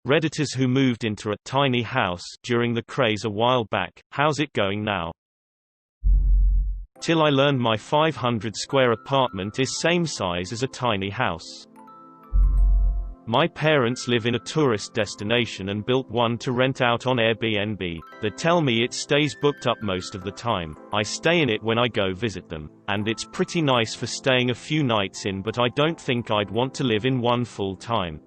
Redditors who moved into a tiny house during the craze a while back, how's it going now? Till I learned my 500 square apartment is same size as a tiny house. My parents live in a tourist destination and built one to rent out on Airbnb. They tell me it stays booked up most of the time. I stay in it when I go visit them, and it's pretty nice for staying a few nights in, but I don't think I'd want to live in one full time.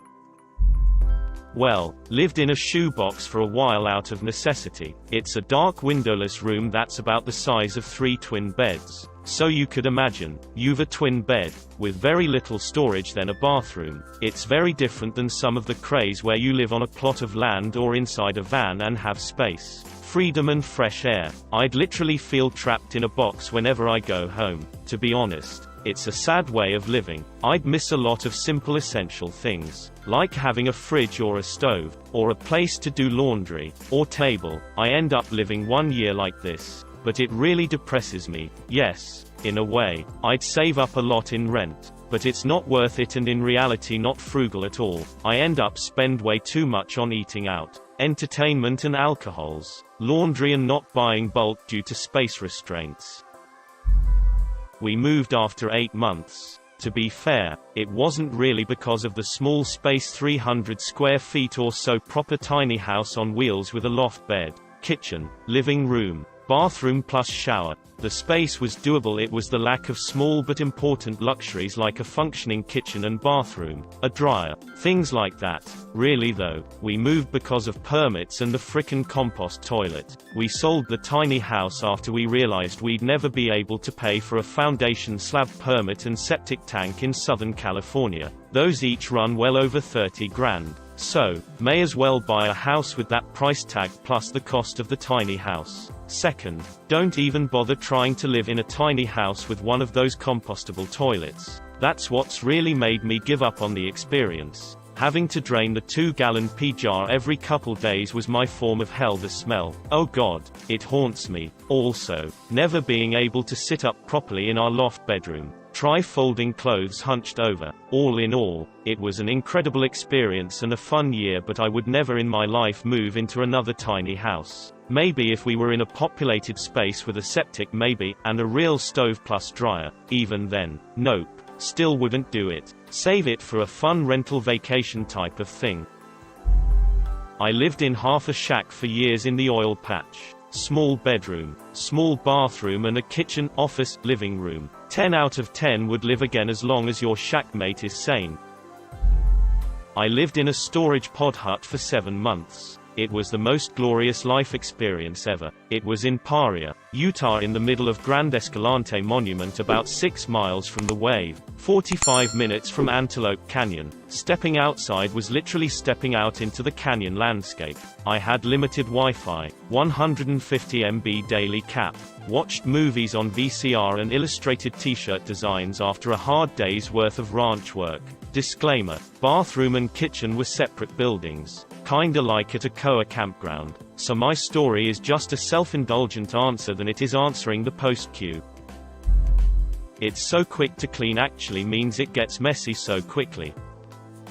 Well, lived in a shoebox for a while out of necessity. It's a dark windowless room that's about the size of 3 twin beds. So you could imagine, you've a twin bed, with very little storage then a bathroom. It's very different than some of the craze where you live on a plot of land or inside a van and have space, freedom and fresh air. I'd literally feel trapped in a box whenever I go home. To be honest, it's a sad way of living. I'd miss a lot of simple essential things, like having a fridge or a stove, or a place to do laundry, or table. I end up living 1 year like this. But it really depresses me. Yes, in a way, I'd save up a lot in rent, but it's not worth it, and in reality not frugal at all. I end up spend way too much on eating out, entertainment and alcohols, laundry, and not buying bulk due to space restraints. We moved after 8 months. To be fair, it wasn't really because of the small space, 300 square feet or so, proper tiny house on wheels with a loft bed, kitchen, living room, bathroom plus shower. The space was doable, it was the lack of small but important luxuries like a functioning kitchen and bathroom, a dryer, things like that. Really though, we moved because of permits and the frickin' compost toilet. We sold the tiny house after we realized we'd never be able to pay for a foundation slab permit and septic tank in Southern California. Those each run well over 30 grand. So, may as well buy a house with that price tag plus the cost of the tiny house. Second, don't even bother trying to live in a tiny house with one of those compostable toilets. That's what's really made me give up on the experience. Having to drain the 2-gallon pee jar every couple days was my form of hell. The smell, oh god, it haunts me. Also, never being able to sit up properly in our loft bedroom. Try folding clothes hunched over. All in all, it was an incredible experience and a fun year, but I would never in my life move into another tiny house. Maybe if we were in a populated space with a septic maybe, and a real stove plus dryer. Even then, nope. Still wouldn't do it. Save it for a fun rental vacation type of thing. I lived in half a shack for years in the oil patch. Small bedroom, small bathroom and a kitchen, office, living room. 10 out of 10 would live again as long as your shackmate is sane. I lived in a storage pod hut for 7 months. It was the most glorious life experience ever. It was in Paria, Utah, in the middle of Grand Escalante Monument, about 6 miles from the wave, 45 minutes from Antelope Canyon. Stepping outside was literally stepping out into the canyon landscape. I had limited Wi-Fi, 150 MB daily cap, watched movies on VCR and illustrated t-shirt designs after a hard day's worth of ranch work. Disclaimer: bathroom and kitchen were separate buildings, kinda like at a Koa campground. So my story is just a self-indulgent answer than it is answering the post queue. It's so quick to clean actually means it gets messy so quickly.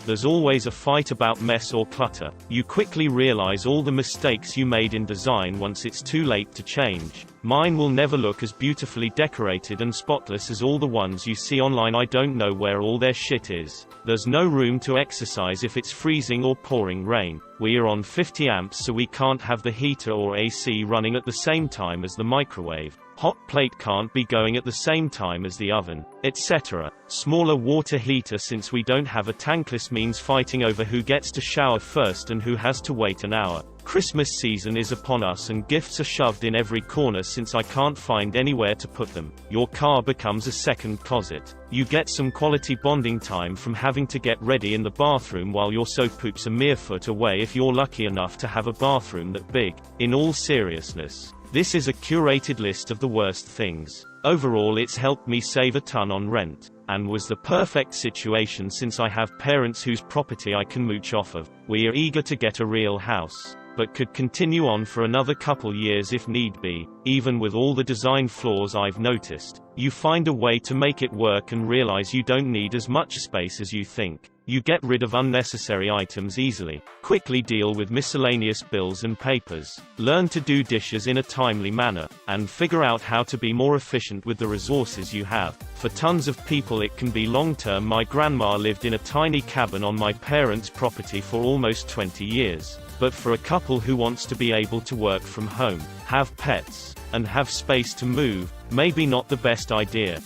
There's always a fight about mess or clutter. You quickly realize all the mistakes you made in design once it's too late to change. Mine will never look as beautifully decorated and spotless as all the ones you see online. I don't know where all their shit is. There's no room to exercise if it's freezing or pouring rain. We are on 50 amps, so we can't have the heater or AC running at the same time as the microwave. Hot plate can't be going at the same time as the oven, etc. Smaller water heater, since we don't have a tankless, means fighting over who gets to shower first and who has to wait an hour. Christmas season is upon us and gifts are shoved in every corner since I can't find anywhere to put them. Your car becomes a second closet. You get some quality bonding time from having to get ready in the bathroom while your soap poop's a mere foot away if you're lucky enough to have a bathroom that big. In all seriousness, this is a curated list of the worst things. Overall, it's helped me save a ton on rent, and was the perfect situation since I have parents whose property I can mooch off of. We are eager to get a real house, but could continue on for another couple years if need be. Even with all the design flaws I've noticed, you find a way to make it work and realize you don't need as much space as you think. You get rid of unnecessary items easily, quickly deal with miscellaneous bills and papers, learn to do dishes in a timely manner, and figure out how to be more efficient with the resources you have. For tons of people it can be long-term. My grandma lived in a tiny cabin on my parents' property for almost 20 years. But for a couple who wants to be able to work from home, have pets, and have space to move, maybe not the best idea.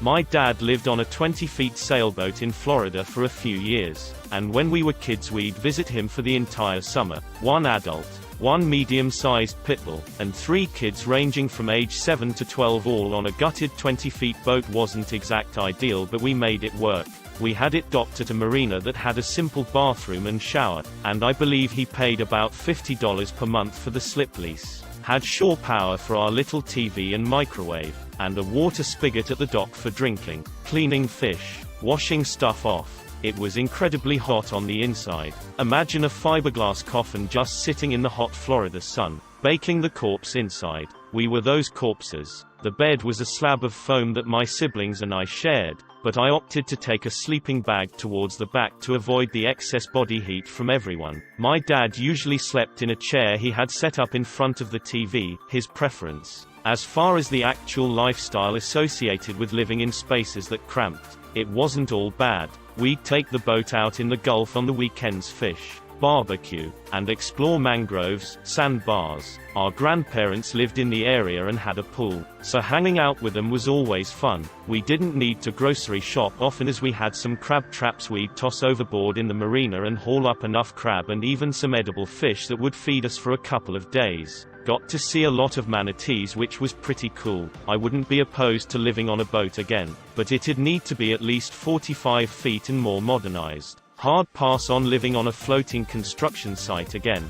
My dad lived on a 20-foot sailboat in Florida for a few years, and when we were kids we'd visit him for the entire summer. One adult, one medium-sized pitbull, and 3 kids ranging from age 7 to 12 all on a gutted 20-foot boat wasn't exact ideal, but we made it work. We had it docked at a marina that had a simple bathroom and shower, and I believe he paid about $50 per month for the slip lease. Had shore power for our little TV and microwave, and a water spigot at the dock for drinking, cleaning fish, washing stuff off. It was incredibly hot on the inside. Imagine a fiberglass coffin just sitting in the hot Florida sun, baking the corpse inside. We were those corpses. The bed was a slab of foam that my siblings and I shared, but I opted to take a sleeping bag towards the back to avoid the excess body heat from everyone. My dad usually slept in a chair he had set up in front of the TV, his preference. As far as the actual lifestyle associated with living in spaces that cramped, it wasn't all bad. We'd take the boat out in the Gulf on the weekends, fish, barbecue, and explore mangroves, sandbars. Our grandparents lived in the area and had a pool, so hanging out with them was always fun. We didn't need to grocery shop often as we had some crab traps we'd toss overboard in the marina and haul up enough crab and even some edible fish that would feed us for a couple of days. Got to see a lot of manatees, which was pretty cool. I wouldn't be opposed to living on a boat again, but it'd need to be at least 45 feet and more modernized. Hard pass on living on a floating construction site again.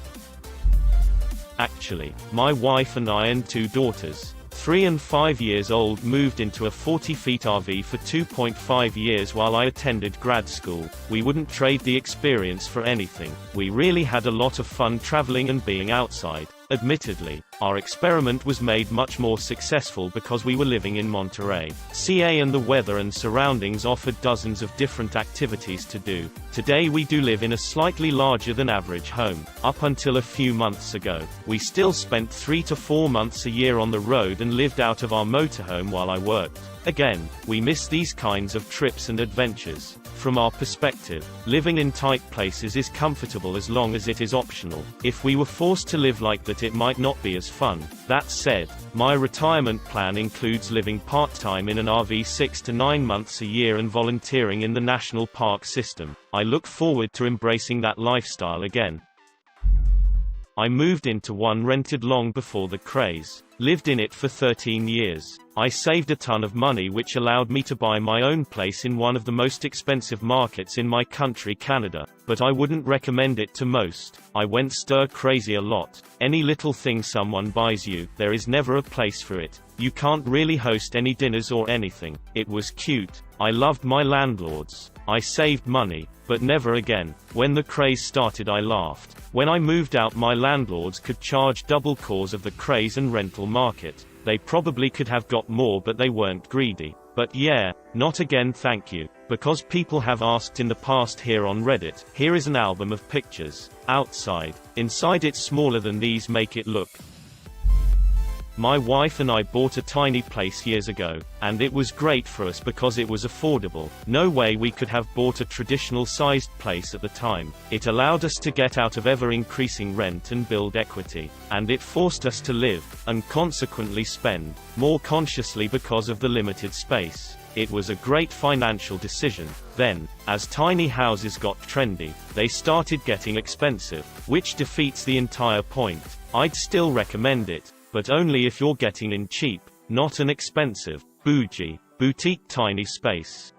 Actually, my wife and I and 2 daughters, 3 and 5 years old, moved into a 40-foot RV for 2.5 years while I attended grad school. We wouldn't trade the experience for anything. We really had a lot of fun traveling and being outside. Admittedly, our experiment was made much more successful because we were living in Monterey, CA, and the weather and surroundings offered dozens of different activities to do. Today we do live in a slightly larger than average home. Up until a few months ago, we still spent 3 to 4 months a year on the road and lived out of our motorhome while I worked. Again, we miss these kinds of trips and adventures. From our perspective, living in tight places is comfortable as long as it is optional. If we were forced to live like that, it might not be as fun. That said, my retirement plan includes living part-time in an RV 6 to 9 months a year and volunteering in the national park system. I look forward to embracing that lifestyle again. I moved into one rented long before the craze. Lived in it for 13 years. I saved a ton of money, which allowed me to buy my own place in one of the most expensive markets in my country, Canada. But I wouldn't recommend it to most. I went stir crazy a lot. Any little thing someone buys you, there is never a place for it. You can't really host any dinners or anything. It was cute. I loved my landlords. I saved money, but never again. When the craze started, I laughed. When I moved out, my landlords could charge double cause of the craze and rental market. They probably could have got more, but they weren't greedy. But yeah, not again, thank you. Because people have asked in the past here on Reddit. Here is an album of pictures. Outside. Inside it's smaller than these make it look. My wife and I bought a tiny place years ago, and it was great for us because it was affordable. No way we could have bought a traditional sized place at the time. It allowed us to get out of ever increasing rent and build equity. And it forced us to live, and consequently spend, more consciously because of the limited space. It was a great financial decision. Then, as tiny houses got trendy, they started getting expensive, which defeats the entire point. I'd still recommend it, but only if you're getting in cheap, not an expensive, bougie, boutique tiny space.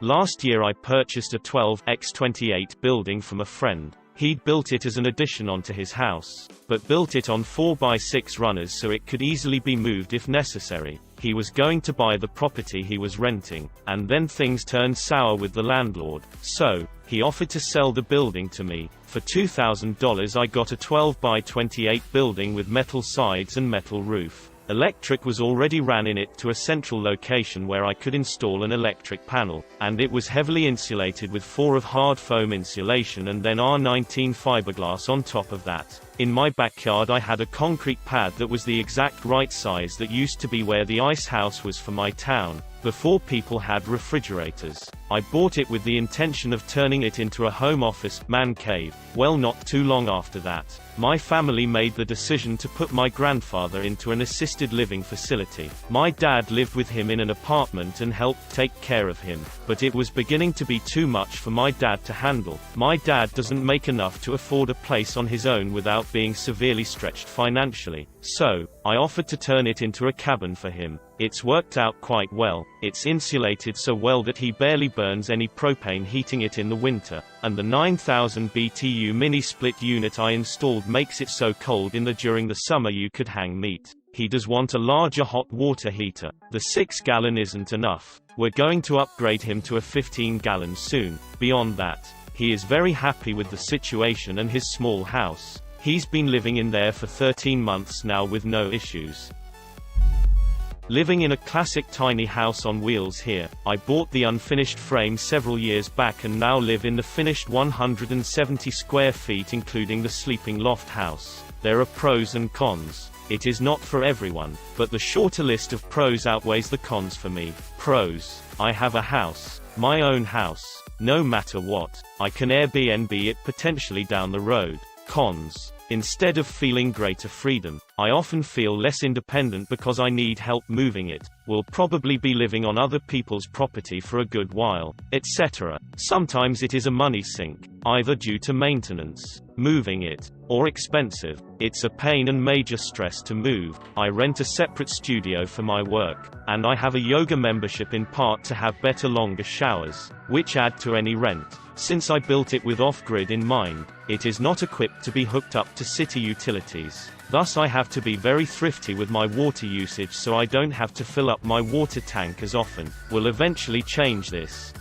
Last year I purchased a 12x28 building from a friend. He'd built it as an addition onto his house, but built it on 4x6 runners so it could easily be moved if necessary. He was going to buy the property he was renting, and then things turned sour with the landlord, so he offered to sell the building to me. For $2,000 I got a 12x28 building with metal sides and metal roof. Electric was already ran in it to a central location where I could install an electric panel, and it was heavily insulated with 4 of hard foam insulation and then R19 fiberglass on top of that. In my backyard I had a concrete pad that was the exact right size that used to be where the ice house was for my town, before people had refrigerators. I bought it with the intention of turning it into a home office, man cave. Well, not too long after that, my family made the decision to put my grandfather into an assisted living facility. My dad lived with him in an apartment and helped take care of him, but it was beginning to be too much for my dad to handle. My dad doesn't make enough to afford a place on his own without being severely stretched financially, so I offered to turn it into a cabin for him. It's worked out quite well. It's insulated so well that he barely burns any propane heating it in the winter, and the 9000 BTU mini-split unit I installed makes it so cold during the summer you could hang meat. He does want a larger hot water heater. The 6-gallon isn't enough. We're going to upgrade him to a 15-gallon soon. Beyond that, he is very happy with the situation and his small house. He's been living in there for 13 months now with no issues. Living in a classic tiny house on wheels here. I bought the unfinished frame several years back and now live in the finished 170 square feet including the sleeping loft house. There are pros and cons. It is not for everyone, but the shorter list of pros outweighs the cons for me. Pros: I have a house. My own house. No matter what, I can Airbnb it potentially down the road. Cons: instead of feeling greater freedom, I often feel less independent because I need help moving it, will probably be living on other people's property for a good while, etc. Sometimes it is a money sink, either due to maintenance, moving it, or expensive. It's a pain and major stress to move. I rent a separate studio for my work, and I have a yoga membership in part to have better longer showers, which add to any rent. Since I built it with off-grid in mind, it is not equipped to be hooked up to city utilities. Thus I have to be very thrifty with my water usage so I don't have to fill up my water tank as often. Will eventually change this.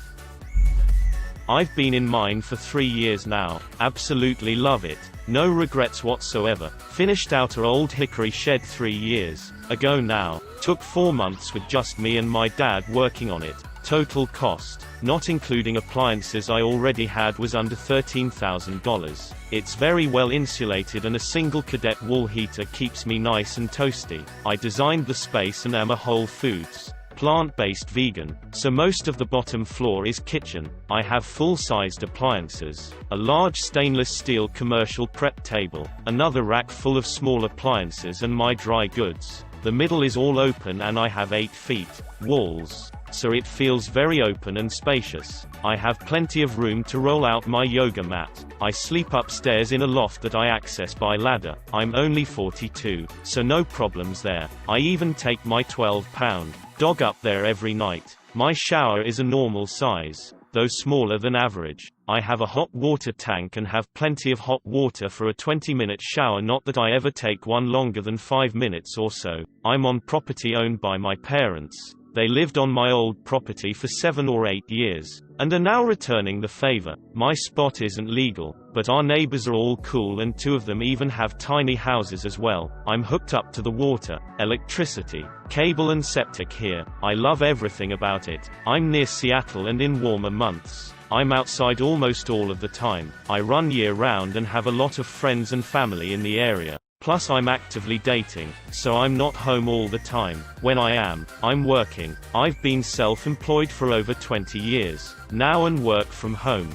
I've been in mine for 3 years now. Absolutely love it. No regrets whatsoever. Finished outer old hickory shed 3 years ago now. Took 4 months with just me and my dad working on it. Total cost, not including appliances I already had, was under $13,000. It's very well insulated and a single cadet wall heater keeps me nice and toasty. I designed the space and am a Whole Foods, plant-based vegan, so most of the bottom floor is kitchen. I have full-sized appliances, a large stainless steel commercial prep table, another rack full of small appliances and my dry goods. The middle is all open and I have 8 feet walls, so it feels very open and spacious. I have plenty of room to roll out my yoga mat. I sleep upstairs in a loft that I access by ladder. I'm only 42, so no problems there. I even take my 12-pound dog up there every night. My shower is a normal size, though smaller than average. I have a hot water tank and have plenty of hot water for a 20-minute shower, not that I ever take one longer than 5 minutes or so. I'm on property owned by my parents. They lived on my old property for 7 or 8 years, and are now returning the favor. My spot isn't legal, but our neighbors are all cool and 2 of them even have tiny houses as well. I'm hooked up to the water, electricity, cable and septic here. I love everything about it. I'm near Seattle and in warmer months, I'm outside almost all of the time. I run year-round and have a lot of friends and family in the area. Plus I'm actively dating, so I'm not home all the time. When I am, I'm working. I've been self-employed for over 20 years now and work from home.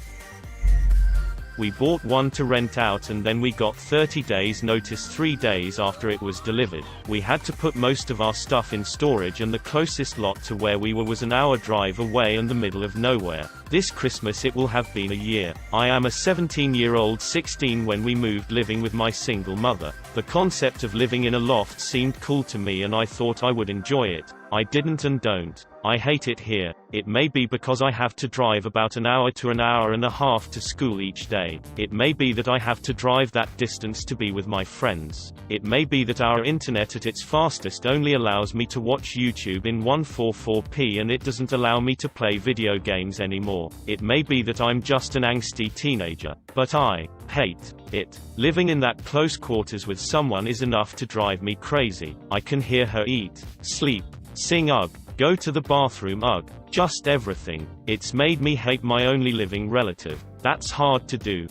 We bought one to rent out and then we got 30 days notice 3 days after it was delivered. We had to put most of our stuff in storage and the closest lot to where we were was an hour drive away in the middle of nowhere. This Christmas it will have been a year. I am a 17-year-old 16 when we moved living with my single mother. The concept of living in a loft seemed cool to me and I thought I would enjoy it. I didn't and don't. I hate it here. It may be because I have to drive about an hour to an hour and a half to school each day. It may be that I have to drive that distance to be with my friends. It may be that our internet at its fastest only allows me to watch YouTube in 144p and it doesn't allow me to play video games anymore. It may be that I'm just an angsty teenager. But I hate it. Living in that close quarters with someone is enough to drive me crazy. I can hear her eat, sleep, sing ugh, go to the bathroom ugh, just everything. It's made me hate my only living relative. That's hard to do.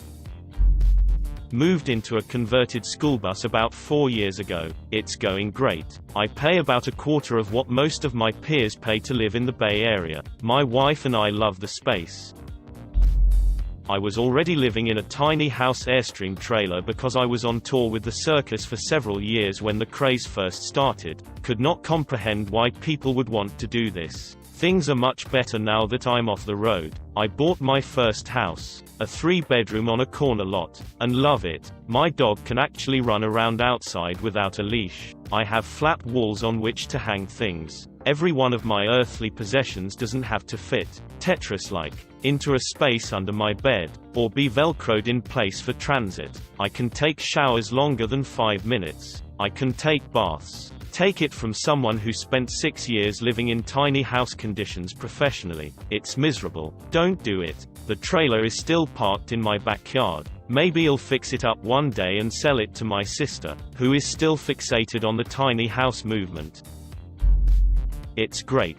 Moved into a converted school bus about 4 years ago. It's going great. I pay about a quarter of what most of my peers pay to live in the Bay Area. My wife and I love the space. I was already living in a tiny house Airstream trailer because I was on tour with the circus for several years when the craze first started. Could not comprehend why people would want to do this. Things are much better now that I'm off the road. I bought my first house, a 3-bedroom on a corner lot, and love it. My dog can actually run around outside without a leash. I have flat walls on which to hang things. Every one of my earthly possessions doesn't have to fit, Tetris-like, into a space under my bed, or be velcroed in place for transit. I can take showers longer than 5 minutes. I can take baths. Take it from someone who spent 6 years living in tiny house conditions professionally. It's miserable. Don't do it. The trailer is still parked in my backyard. Maybe I'll fix it up one day and sell it to my sister, who is still fixated on the tiny house movement. It's great.